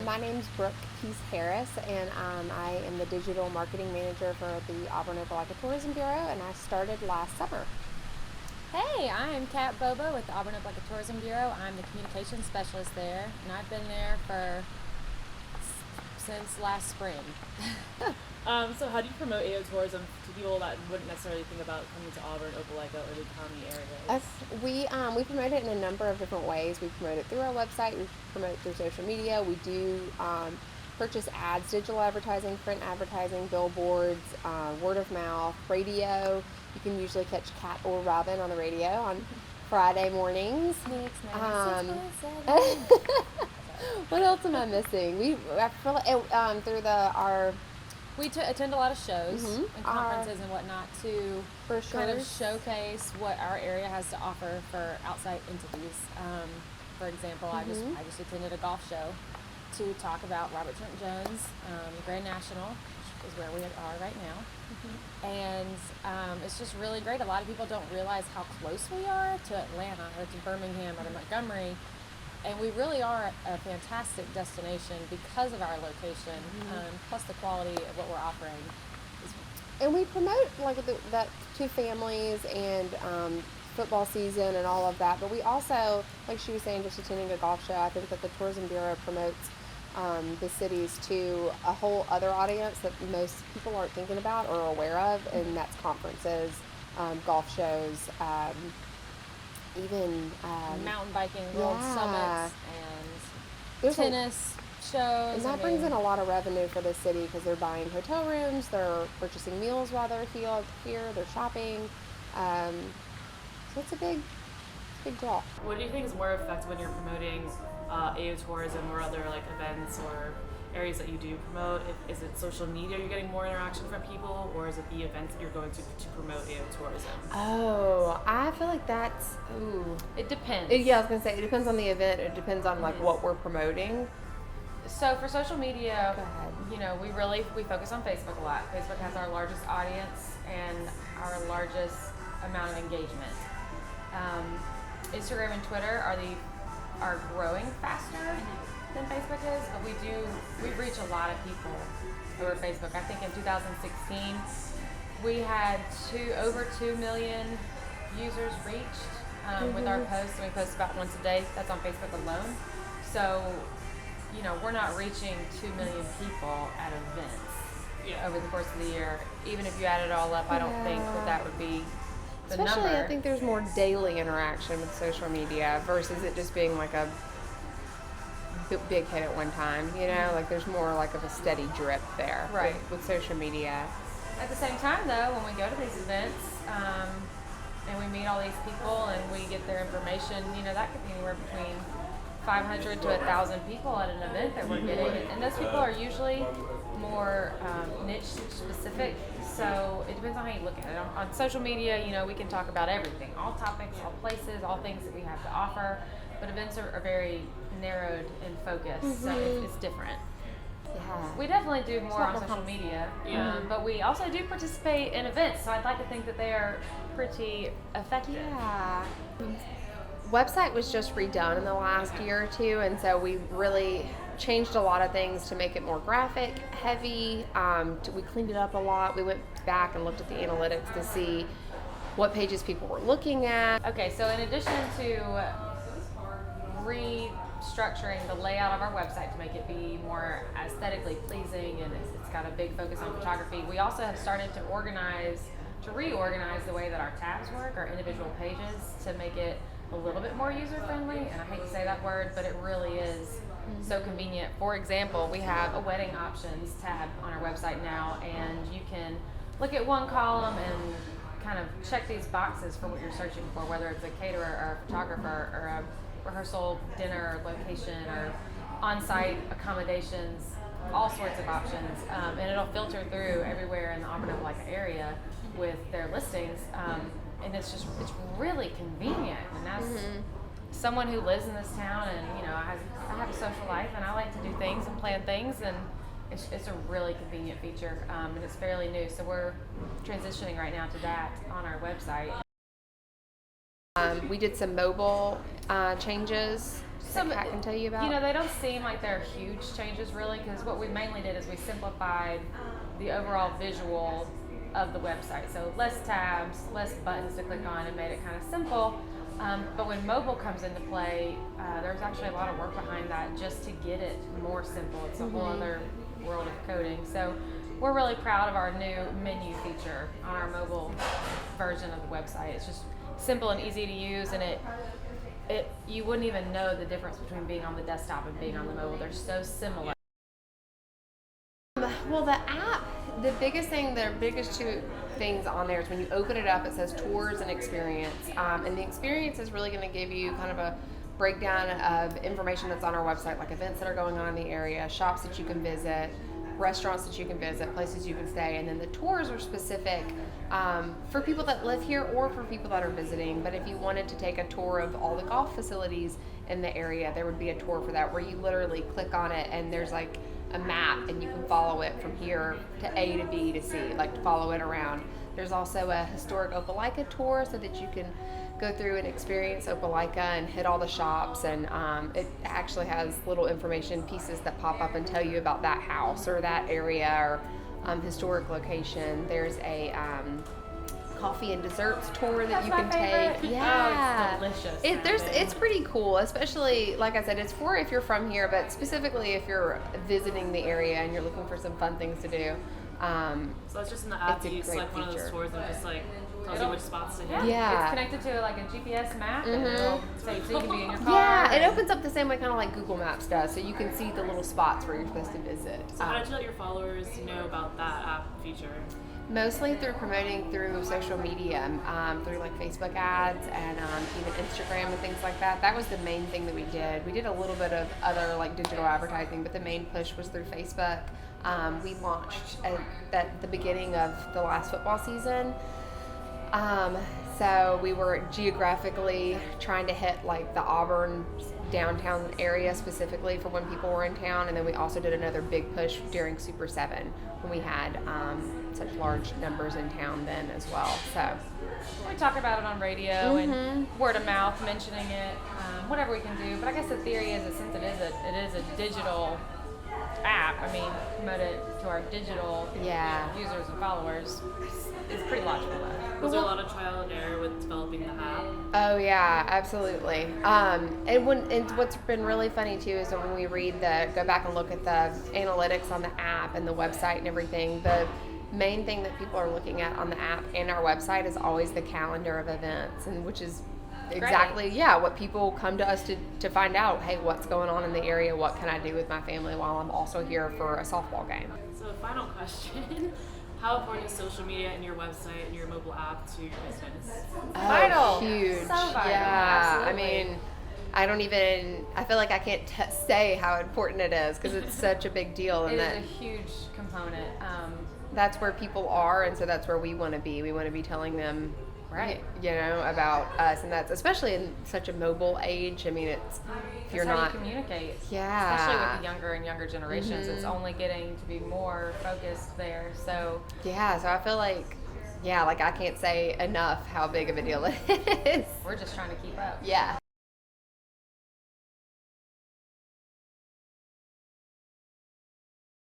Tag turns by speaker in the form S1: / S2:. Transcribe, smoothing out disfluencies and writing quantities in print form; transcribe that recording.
S1: My name's Brooke Peace Harris, and I am the digital marketing manager for the Auburn Opelika Tourism Bureau, and I started last summer.
S2: Hey, I'm Kat Bobo with the Auburn Opelika Tourism Bureau. I'm the communications specialist there, and I've been there since last spring.
S3: So how do you promote AO tourism to people that wouldn't necessarily think about coming to Auburn, Opelika, or the county areas?
S1: We promote it in a number of different ways. We promote it through our website. We promote it through social media. We do purchase ads, digital advertising, print advertising, billboards, word of mouth, radio. You can usually catch Kat or Robin on the radio on Friday mornings. What else am I missing? I feel like, through our
S2: We attend a lot of shows
S1: Mhm.
S2: and conferences and whatnot to kind of
S1: brochures.
S2: showcase what our area has to offer for outside entities. For example, I just attended a golf show to talk about Robert Trent Jones, Grand National, which is where we are right now. And it's just really great. A lot of people don't realize how close we are to Atlanta or to Birmingham or to Montgomery. And we really are a fantastic destination because of our location, plus the quality of what we're offering.
S1: And we promote that to families and football season and all of that. But we also, like she was saying, just attending a golf show. I think that the Tourism Bureau promotes the cities to a whole other audience that most people aren't thinking about or aware of, and that's conferences, golf shows, even
S2: Mountain biking, world summits, and
S1: There's
S2: tennis shows.
S1: and that brings in a lot of revenue for the city because they're buying hotel rooms, they're purchasing meals while they're here, they're shopping. So it's a big draw.
S3: What do you think is more effective when you're promoting AO tourism or other events or areas that you do promote? Is it social media you're getting more interaction from people, or is it the events that you're going to promote AO tourism?
S1: Oh, I feel like that's
S2: It depends.
S1: Yeah, I was gonna say it depends on the event. It depends on what we're promoting.
S2: So for social media,
S1: Go ahead.
S2: We focus on Facebook a lot. Facebook has our largest audience and our largest amount of engagement. Instagram and Twitter are growing faster than Facebook is, but we reach a lot of people over Facebook. I think in 2016 we had over 2 million users reached with our posts, and we post about once a day. That's on Facebook alone. So we're not reaching 2 million people at events over the course of the year. Even if you add it all up, I don't think that would be the
S1: Especially,
S2: number.
S1: I think there's more daily interaction with social media versus it just being like a big hit at one time. Like there's more like of a steady drip there,
S2: Right.
S1: with social media.
S2: At the same time, though, when we go to these events and we meet all these people and we get their information, that could be anywhere between 500 to 1,000 people at an event that we're getting. And those people are usually more niche specific. So it depends on how you look at it. On social media, we can talk about everything, all topics, all places, all things that we have to offer. But events are very narrowed in focus, so it's different.
S1: Yeah.
S2: We definitely do more on social media, but we also do participate in events, so I'd like to think that they are pretty effective.
S1: Yeah. Website was just redone in the last year or two, and so we really changed a lot of things to make it more graphic, heavy. We cleaned it up a lot. We went back and looked at the analytics to see what pages people were looking at.
S2: Okay, so in addition to restructuring the layout of our website to make it be more aesthetically pleasing, and it's got a big focus on photography, we also have started to reorganize the way that our tabs work, our individual pages, to make it a little bit more user friendly. And I hate to say that word, but it really is so convenient. For example, we have a wedding options tab on our website now, and you can look at one column and kind of check these boxes for what you're searching for, whether it's a caterer or a photographer or a rehearsal dinner location or on-site accommodations, all sorts of options, and it'll filter through everywhere in the Auburn Opelika area with their listings, and it's really convenient. And as someone who lives in this town, and I have a social life, and I like to do things and plan things, and it's a really convenient feature, and it's fairly new. So we're transitioning right now to that on our website.
S1: We did some mobile changes that Kat can tell you about?
S2: You know, they don't seem like they're huge changes really, because what we mainly did is we simplified the overall visual of the website. So less tabs, less buttons to click on, and made it kind of simple. But when mobile comes into play, there's actually a lot of work behind that just to get it more simple. It's a whole other world of coding. So we're really proud of our new menu feature on our mobile version of the website. It's just simple and easy to use, and it you wouldn't even know the difference between being on the desktop and being on the mobile. They're so similar.
S1: Well, the app, the biggest two things on there is when you open it up, it says tours and experience. And the experience is really going to give you kind of a breakdown of information that's on our website, like events that are going on in the area, shops that you can visit, restaurants that you can visit, places you can stay. And then the tours are specific for people that live here or for people that are visiting. But if you wanted to take a tour of all the golf facilities in the area, there would be a tour for that where you literally click on it and there's like a map and you can follow it from here to A to B to C, like to follow it around. There's also a historic Opelika tour so that you can go through and experience Opelika and hit all the shops, and it actually has little information pieces that pop up and tell you about that house or that area or historic location. There's a coffee and desserts tour that you can take. Yeah,
S2: Oh, it's delicious.
S1: It's pretty cool, especially like I said, it's for if you're from here, but specifically if you're visiting the area and you're looking for some fun things to do.
S3: So it's just in the app.
S1: It's a
S3: You
S1: great
S3: select one of those
S1: feature.
S3: tours and it just like tells you which spots to hit.
S1: Yeah.
S2: It's connected to like a GPS map, and it'll say so you can be in your car.
S1: Yeah, it
S2: and-
S1: opens up the same way kind of like Google Maps does, so you can see the little spots where you're supposed to visit.
S3: So how did you let your followers know about that app feature?
S1: Mostly through promoting through social media, through like Facebook ads and even Instagram and things like that. That was the main thing that we did. We did a little bit of other like digital advertising, but the main push was through Facebook. We launched at the beginning of the last football season. So we were geographically trying to hit like the Auburn downtown area specifically for when people were in town, and then we also did another big push during Super 7 when we had such large numbers in town then as well. So
S2: We talk about it on radio and word of mouth, mentioning it, whatever we can do. But I guess the theory is that since it is a digital app, I mean, promote it to our digital users and followers is pretty logical.
S3: Was there a lot of trial and error with developing the app?
S1: Oh yeah, absolutely. And what's been really funny too is that when we go back and look at the analytics on the app and the website and everything, the main thing that people are looking at on the app and our website is always the calendar of events, and which is exactly what people come to us to find out. Hey, what's going on in the area? What can I do with my family while I'm also here for a softball game?
S3: So final question. How important is social media and your website and your mobile app to your business?
S2: Vital.
S1: Huge.
S2: So vital.
S1: Yeah.
S2: Absolutely.
S1: I mean, I feel like I can't say how important it is because it's such a big deal.
S2: It
S1: And
S2: is
S1: that
S2: a huge component.
S1: that's where people are, and so that's where we want to be. We want to be telling them,
S2: Right.
S1: about us, and that's especially in such a mobile age. I mean, it's if you're
S2: That's how
S1: not,
S2: you communicate.
S1: Yeah.
S2: Especially with the younger and younger generations, it's only getting to be more focused there. So
S1: so I feel like, I can't say enough how big of a deal it is.
S2: we're just trying to keep up.
S1: Yeah.